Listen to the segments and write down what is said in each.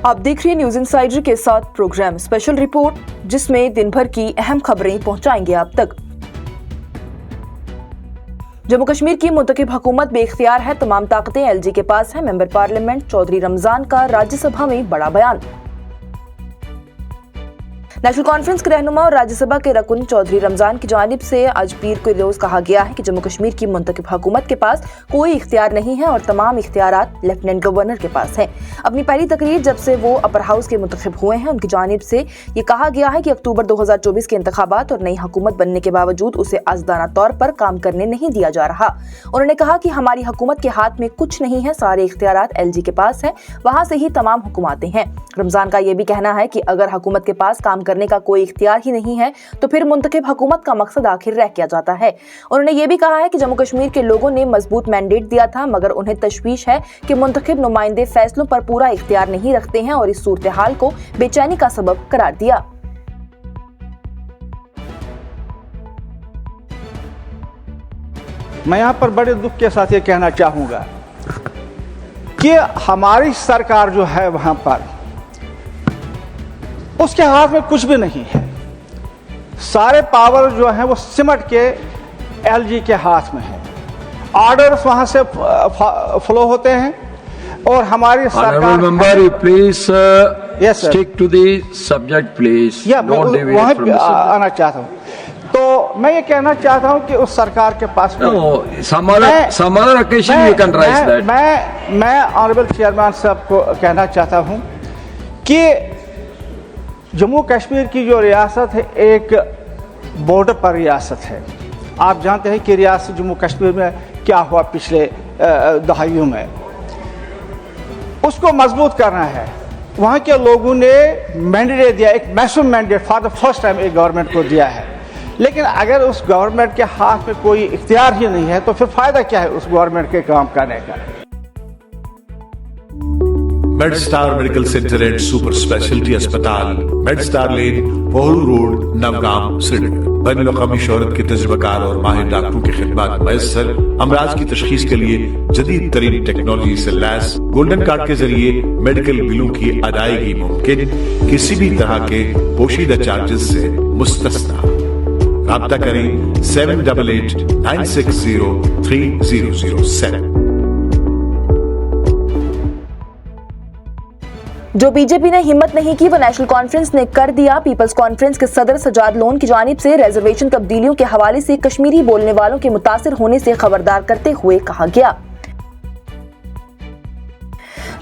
आप देख रहे हैं न्यूज इनसाइडर के साथ प्रोग्राम स्पेशल रिपोर्ट, जिसमें दिन भर की अहम खबरें पहुंचाएंगे आप तक। जम्मू कश्मीर की मुंतखब हुकूमत बेख्तियार है, तमाम ताकतें एलजी के पास है। मेंबर पार्लियामेंट चौधरी रमजान का राज्यसभा में बड़ा बयान। नेशनल कॉन्फ्रेंस के रहनुमा और राज्यसभा के रकुन चौधरी रमजान की जानिब से आज पीर को रोज कहा गया है कि जम्मू कश्मीर की मुंतखब हुकूमत के पास कोई इख्तियार नहीं है और तमाम इख्तियारात लेफ्टिनेंट गवर्नर के पास हैं। अपनी पहली तकरीर जब से वो अपर हाउस के मुंतखब हुए हैं, उनकी जानिब से ये कहा गया है कि अक्टूबर 2024 के इंतखाबात और नई हुकूमत बनने के बावजूद उसे आज़ादाना तौर पर काम करने नहीं दिया जा रहा। उन्होंने कहा कि हमारी हुकूमत के हाथ में कुछ नहीं है, सारे इख्तियारात एलजी के पास है, वहां से ही तमाम हुकूमतें हैं। रमजान का ये भी कहना है कि अगर हुकूमत के पास काम करने का कोई इख्तियार ही नहीं है तो फिर मुंतखब हुकूमत का मकसद आखिर रह क्या जाता है। उन्होंने ये भी कहा है कि जम्मू कश्मीर के लोगों ने मजबूत मैंडेट दिया था, मगर उन्हें तशवीश है कि मुंतखब नुमाइंदे फैसलों पर पूरा इख्तियार नहीं रखते हैं और इस सूरत हाल को बेचैनी का सबब करार दिया। मैं यहाँ पर बड़े दुख के साथ ये कहना चाहूंगा कि हमारी सरकार जो है वहां पर उसके हाथ में कुछ भी नहीं है। सारे पावर जो है वो सिमट के एलजी के हाथ में है। ऑर्डर्स वहां से फ्लो होते हैं और हमारी सरकार member please stick to the subject please, don't deviate from the subject. आना चाहता हूँ तो मैं ये कहना चाहता हूँ कि उस सरकार के पास मैं ऑनरेबल चेयरमैन साहब को कहना चाहता हूँ कि जम्मू कश्मीर की जो रियासत है एक बॉर्डर पर रियासत है। आप जानते हैं कि रियासत जम्मू कश्मीर में क्या हुआ पिछले दहाइयों में, उसको मजबूत करना है। वहाँ के लोगों ने मैंडेट दिया, एक massive mandate for the first time एक गवर्नमेंट को दिया है। लेकिन अगर उस गवर्नमेंट के हाथ में कोई इख्तियार ही नहीं है तो फिर फायदा क्या है उस गवर्नमेंट के काम करने का। Medstar medical centre and super speciality अस्पताल, Medstar lane, Pohru road, Nowgam, Srinagar. बैनुल अक़वामी शोहरत के तजुर्बेकार और माहिर डॉक्टरों की खिदमत मैसर। अमराज की तशखीस के लिए जदीद तरीन टेक्नोलॉजी से लैस गोल्डन कार्ड के जरिए मेडिकल बिलों की अदायगी मुमकिन, किसी भी तरह के पोशीदा चार्जेस से मुस्तस्ना। राब्ता करें 7889603007। जो बीजेपी ने हिम्मत नहीं की वो नेशनल कॉन्फ्रेंस ने कर दिया। पीपल्स कॉन्फ्रेंस के सदर सजाद लोन की जानिब से रिजर्वेशन तब्दीलियों के हवाले से कश्मीरी बोलने वालों के मुतासिर होने से खबरदार करते हुए कहा गया।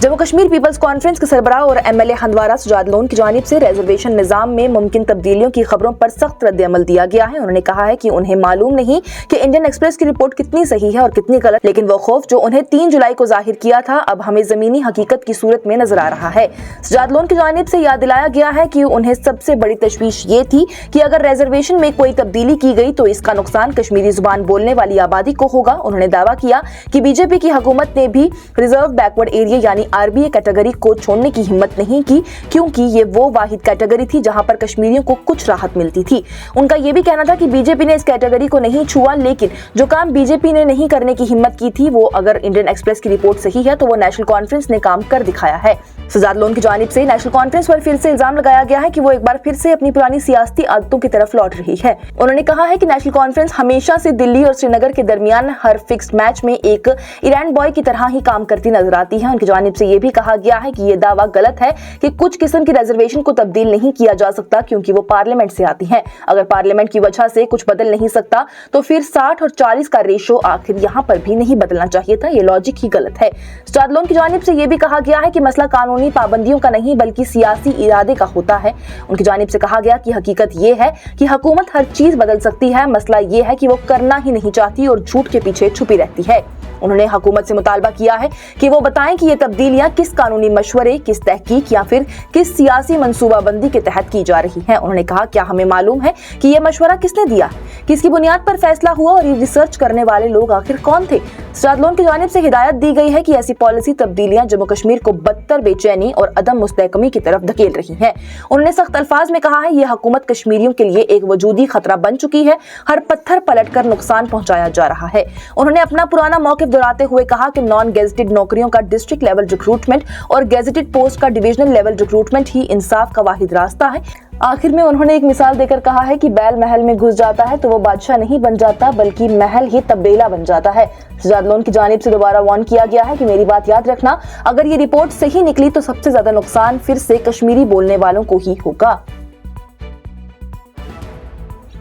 जम्मू कश्मीर पीपल्स कॉन्फ्रेंस के सरबराह और एमएलए हंदवारा सजाद लोन की जानिब से रिजर्वेशन निजाम में मुमकिन तब्दीलियों की खबरों पर सख्त रद्द-ए-अमल दिया गया है। उन्होंने कहा है कि उन्हें मालूम नहीं कि इंडियन एक्सप्रेस की रिपोर्ट कितनी सही है और कितनी गलत, लेकिन वो खौफ जो उन्हें 3 जुलाई को जाहिर किया था अब हमें जमीनी हकीकत की सूरत में नजर आ रहा है। सजाद लोन की जानिब से याद दिलाया गया है कि उन्हें सबसे बड़ी तशवीश ये थी कि अगर रिजर्वेशन में कोई तब्दीली की गई तो इसका नुकसान कश्मीरी जुबान बोलने वाली आबादी को होगा। उन्होंने दावा किया कि बीजेपी की हुकूमत ने भी रिजर्व बैकवर्ड एरिया यानी आरबीए कैटेगरी को छोड़ने की हिम्मत नहीं की, क्योंकि ये वो वाहिद कैटेगरी थी जहां पर कश्मीरियों को कुछ राहत मिलती थी। उनका ये भी कहना था कि बीजेपी ने इस कैटेगरी को नहीं छुआ, लेकिन जो काम बीजेपी ने नहीं करने की हिम्मत की थी वो अगर इंडियन एक्सप्रेस की रिपोर्ट सही है तो वो नेशनल कॉन्फ्रेंस ने काम कर दिखाया है। सजाद लोन की जानिब से नेशनल कॉन्फ्रेंस पर फिर से इल्जाम लगाया गया है कि वो एक बार फिर से अपनी पुरानी सियासती आदतों की तरफ लौट रही है। उन्होंने कहा है कि नेशनल कॉन्फ्रेंस हमेशा से दिल्ली और श्रीनगर के दरमियान हर फिक्स्ड मैच में एक ईरान बॉय की तरह ही काम करती नजर आती है। उनकी जानिब से ये भी कहा गया है कि ये दावा गलत है कि कुछ किस्म की रिजर्वेशन को तब्दील नहीं किया जा सकता, क्योंकि वो पार्लियामेंट से आती है। अगर पार्लियामेंट की वजह से कुछ बदल नहीं सकता तो फिर 60 और 40 का रेशो आखिर यहाँ पर भी नहीं बदलना चाहिए था। ये लॉजिक ही गलत है। सजाद लोन की जानिब से ये भी कहा गया है कि मसला कानूनी पाबंदियों का नहीं बल्कि सियासी इरादे का होता है। उनकी जानिब से कहा गया कि हकीकत ये है कि हुकूमत हर चीज बदल सकती है, मसला ये है कि वो करना ही नहीं चाहती और झूठ के पीछे छुपी रहती है। उन्होंने हुकूमत से मुतालबा किया है कि वो बताएं कि ये तब्दीलियां किस कानूनी मशवरे, किस तहकीक या फिर किस सियासी मंसूबाबंदी के तहत की जा रही हैं। उन्होंने कहा, क्या हमें मालूम है कि ये मशवरा किसने दिया, किसकी बुनियाद पर फैसला हुआ और ये रिसर्च करने वाले लोग आखिर कौन थे। सजाद लोन की जानिब से हिदायत दी गई है कि ऐसी पॉलिसी तब्दीलियां जम्मू कश्मीर को बदतर बेचैनी और अदम मुस्तहकमी की तरफ धकेल रही हैं। उन्होंने सख्त अल्फाज में कहा है, ये हुकूमत कश्मीरियों के लिए एक वजूदी खतरा बन चुकी है, हर पत्थर पलट कर नुकसान पहुंचाया जा रहा है। उन्होंने अपना पुराना मौक़िफ़ दोहराते हुए कहा कि नॉन गेजेटेड नौकरियों का डिस्ट्रिक्ट लेवल रिक्रूटमेंट और गेजेटेड पोस्ट का डिविजनल लेवल रिक्रूटमेंट ही इंसाफ का वाहिद रास्ता है। आखिर में उन्होंने एक मिसाल देकर कहा है कि बैल महल में घुस जाता है तो वो बादशाह नहीं बन जाता बल्कि महल ही तब्दीला बन जाता है। सजाद लोन की जानिब से दोबारा वार्न किया गया है कि मेरी बात याद रखना, अगर ये रिपोर्ट सही निकली तो सबसे ज्यादा नुकसान फिर से कश्मीरी बोलने वालों को ही होगा।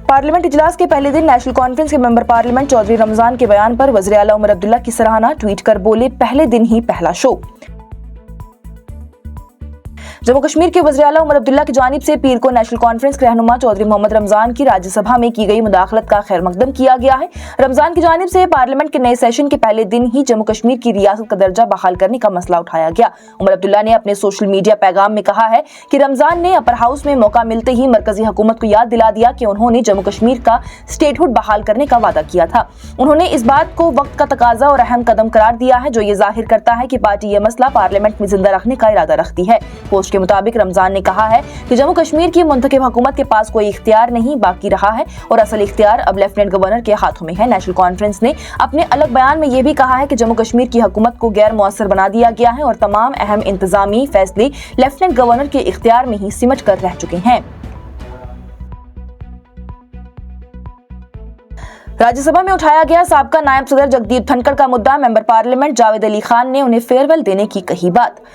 पार्लियामेंट इजलास के पहले दिन नेशनल कॉन्फ्रेंस के मेंबर पार्लियामेंट चौधरी रमजान के बयान पर वज़ीर आला उमर अब्दुल्ला की सराहना, ट्वीट कर बोले पहले दिन ही पहला शो। जम्मू कश्मीर के वज़ीर आला उमर अब्दुल्ला की जानिब से पीर को नेशनल कॉन्फ्रेंस के रहनुमा चौधरी मोहम्मद रमजान की राज्यसभा में की गई मुदाखलत का खैर मकदम किया गया है। रमजान की जानिब से पार्लियामेंट के नए सेशन के पहले दिन ही जम्मू कश्मीर की रियासत का दर्जा बहाल करने का मसला उठाया गया। उमर अब्दुल्ला ने अपने सोशल मीडिया पैगाम में कहा है कि रमजान ने अपर हाउस में मौका मिलते ही मरकजी हुकूमत को याद दिला दिया कि उन्होंने जम्मू कश्मीर का स्टेटहुड बहाल करने का वादा किया था। उन्होंने इस बात को वक्त का तकाजा और अहम कदम करार दिया है जो ये जाहिर करता है कि पार्टी यह मसला पार्लियामेंट में जिंदा रखने का इरादा रखती है। पोस्ट के मुताबिक रमजान ने कहा है कि जम्मू कश्मीर की मुंतखब हुकूमत के पास कोई इख्तियार नहीं बाकी रहा है और असल इख्तियार अब लेफ्टिनेंट गवर्नर के हाथों में है। नेशनल कॉन्फ्रेंस ने अपने अलग बयान में यह भी कहा है कि जम्मू कश्मीर की हुकूमत को गैर मुअस्सर बना दिया गया है और तमाम अहम इंतजामी फैसले लेफ्टिनेंट गवर्नर के इख्तियार में ही सिमट कर रह चुके हैं। राज्यसभा में उठाया गया साबका नायब सदर जगदीप धनखड़ का मुद्दा, मेंबर पार्लियामेंट जावेद अली खान ने उन्हें फेयरवेल देने की कही बात।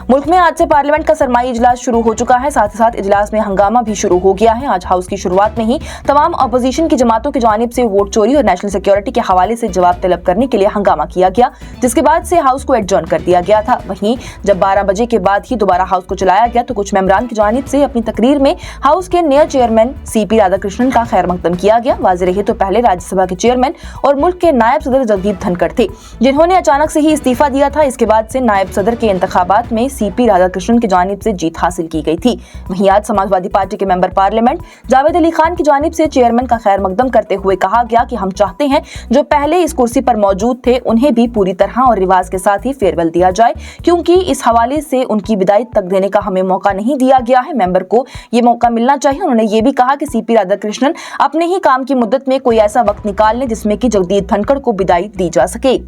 मुल्क में आज से पार्लियामेंट का सरमाई इजलास शुरू हो चुका है, साथ ही साथ इजलास में हंगामा भी शुरू हो गया है। आज हाउस की शुरुआत में ही तमाम अपोजिशन की जमातों की जानिब से वोट चोरी और नेशनल सिक्योरिटी के हवाले से जवाब तलब करने के लिए हंगामा किया गया, जिसके बाद से हाउस को एडजर्न कर दिया गया था। वहीं जब 12 बजे के बाद ही दोबारा हाउस को चलाया गया तो कुछ मेंबरान की जानिब से अपनी तकरीर में हाउस के नए चेयरमैन CP राधाकृष्णन का खैर मकदम किया गया। वाज़ेह रहे तो पहले राज्यसभा के चेयरमैन और मुल्क के नायब सदर जगदीप धनखड़ थे, जिन्होंने अचानक से ही इस्तीफा दिया था। इसके बाद से नायब सदर के इंतखाबात में CP राधाकृष्णन की जानिब से जीत हासिल की गई थी। वहीं आज समाजवादी पार्टी के मेंबर पार्लियामेंट जावेद अली खान की जानिब से चेयरमैन का खैर मकदम करते हुए कहा गया कि हम चाहते हैं जो पहले इस कुर्सी पर मौजूद थे उन्हें भी पूरी तरह और रिवाज के साथ ही फेयरवेल दिया जाए, क्योंकि इस हवाले से उनकी विदाई तक देने का हमें मौका नहीं दिया गया है। मेंबर को ये मौका मिलना चाहिए। उन्होंने ये भी कहा कि CP राधाकृष्णन अपने ही काम की मुद्दत में कोई ऐसा वक्त निकाल लें जिसमें कि जगदीप धनखड़ को विदाई दी जा सके।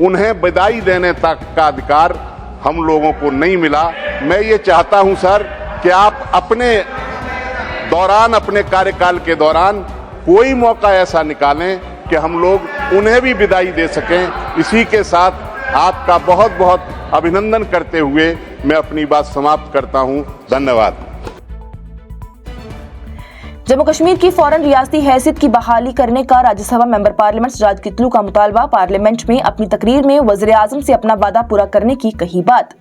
उन्हें विदाई देने तक का अधिकार हम लोगों को नहीं मिला। मैं ये चाहता हूं सर कि आप अपने दौरान, अपने कार्यकाल के दौरान कोई मौका ऐसा निकालें कि हम लोग उन्हें भी विदाई दे सकें। इसी के साथ आपका बहुत बहुत अभिनंदन करते हुए मैं अपनी बात समाप्त करता हूं। धन्यवाद। जम्मू कश्मीर की फौरन रियासती हैसियत की बहाली करने का राज्यसभा मेंबर पार्लियामेंट सजाद कितलू का मुतालबा, पार्लियामेंट में अपनी तकरीर में वज़ीर आज़म से अपना वादा पूरा करने की कही बात।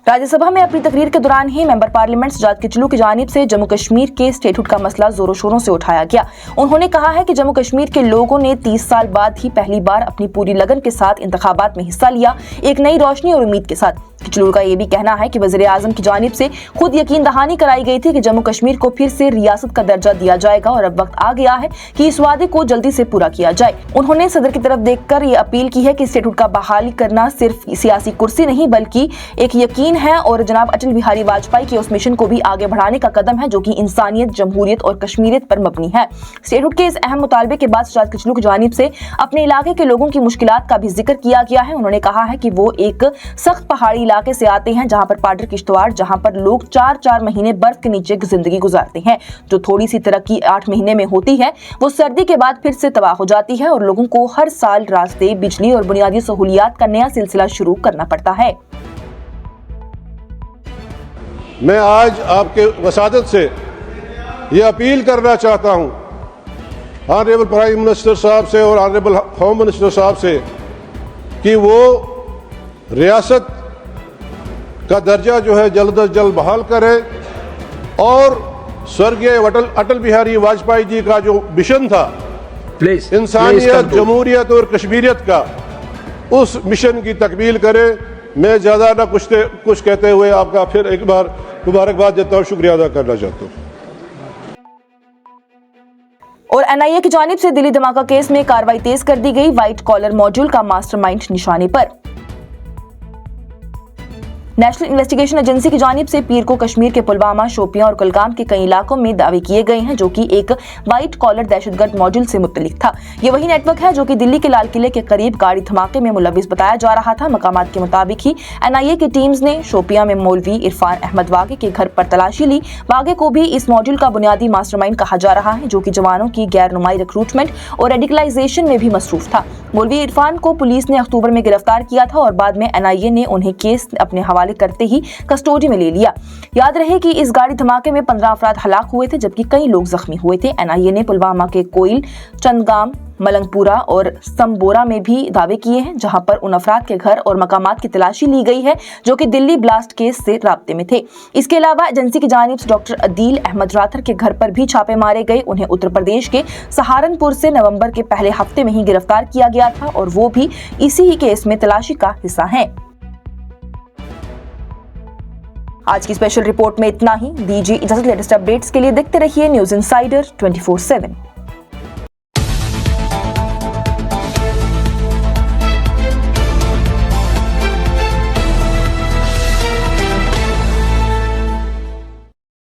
राज्यसभा में अपनी तकरीर के दौरान ही मेंबर पार्लियामेंट सजाद कितलू की जानिब से जम्मू कश्मीर के स्टेटहुड का मसला जोरों शोरों से उठाया गया। उन्होंने कहा है कि जम्मू कश्मीर के लोगों ने 30 साल बाद ही पहली बार अपनी पूरी लगन के साथ इंतखाबात में हिस्सा लिया, एक नई रोशनी और उम्मीद के साथ। किचलू का यह भी कहना है कि वज़ीर आज़म की जानिब से खुद यकीन दहानी कराई गई थी कि जम्मू कश्मीर को फिर से रियासत का दर्जा दिया जाएगा और अब वक्त आ गया है कि इस वादे को जल्दी से पूरा किया जाए। उन्होंने सदर की तरफ देखकर ये अपील की है कि स्टेटहुड का बहाली करना सिर्फ सियासी कुर्सी नहीं बल्कि एक यकीन है और जनाब अटल बिहारी वाजपेयी के उस मिशन को भी आगे बढ़ाने का कदम है जो कि इंसानियत, जमहूरियत और कश्मीरियत पर मबनी है। स्टेटहुड के इस अहम मुतालबे के बाद सजाद किचलू की जानिब से अपने इलाके के लोगों की मुश्किलात का भी जिक्र किया गया है। उन्होंने कहा है कि वो एक सख्त पहाड़ी इलाके से आते हैं जहां पर पाडर किश्तवाड़, जहां पर लोग 4-4 महीने बर्फ के नीचे की जिंदगी गुजारते हैं। जो थोड़ी सी तरक्की 8 महीने में होती है वो सर्दी के बाद फिर से तबाह हो जाती है और लोगों को हर साल रास्ते, बिजली और बुनियादी सहूलियात का नया सिलसिला शुरू करना पड़ता है। मैं आज आपके वसादत से ये अपील करना चाहता हूं ऑनरेबल प्राइम मिनिस्टर साहब से और ऑनरेबल होम मिनिस्टर साहब से कि वो रियासत का दर्जा जो है जल्द अज जल्द बहाल करें और स्वर्गीय अटल बिहारी वाजपेयी जी का जो मिशन था इंसानियत, जमहूरियत और कश्मीरियत का, उस मिशन की तकमील करें। मैं ज़्यादा ना कुछ कहते हुए आपका फिर एक बार मुबारकबाद देता हूँ, शुक्रिया अदा करना चाहता हूँ। और NIA की जानिब से दिल्ली धमाका केस में कार्रवाई तेज कर दी गई, व्हाइट कॉलर मॉड्यूल का मास्टरमाइंड निशाने पर। नेशनल इन्वेस्टिगेशन एजेंसी की जानिब से पीर को कश्मीर के पुलवामा, शोपियां और कुलगाम के कई इलाकों में दावे किए गए हैं जो कि एक व्हाइट कॉलर दहशतगर्द मॉड्यूल से मुत्तलिक था। ये वही नेटवर्क है जो कि दिल्ली के लाल किले के करीब गाड़ी धमाके में मुलविस बताया जा रहा था। मकामात के मुताबिक ही NIA की टीम्स ने शोपियां में मौलवी इरफान अहमद वागे के घर पर तलाशी ली। वागे को भी इस मॉड्यूल का बुनियादी मास्टरमाइंड कहा जा रहा है, जो कि जवानों की गैर नुमाई रिक्रूटमेंट और रेडिकलाइजेशन में भी मसरूफ था। मौलवी इरफान को पुलिस ने अक्टूबर में गिरफ्तार किया था और बाद में NIA ने उन्हें केस अपने हवाले करते ही कस्टडी में ले लिया। याद रहे कि इस गाड़ी धमाके में 15 अफराद हलाक हुए थे जबकि कई लोग जख्मी हुए थे। NIA ने पुलवामा के कोइल, चंदगाम, मलंगपुरा और संबोरा में भी दावे किए हैं, जहां पर उन अफराद के घर और मकामात की तलाशी ली गई है जो कि दिल्ली ब्लास्ट केस से राब्ते में थे। इसके अलावा एजेंसी की जानिब से डॉक्टर अदील अहमद राथर के घर पर भी छापे मारे गए। उन्हें उत्तर प्रदेश के सहारनपुर से नवंबर के पहले हफ्ते में ही गिरफ्तार किया गया था और वो भी इसी ही केस में तलाशी का हिस्सा हैं। आज की स्पेशल रिपोर्ट में इतना ही। दीजिए इजाजत। लेटेस्ट अपडेट्स के लिए देखते रहिए न्यूज़ इनसाइडर 24/7।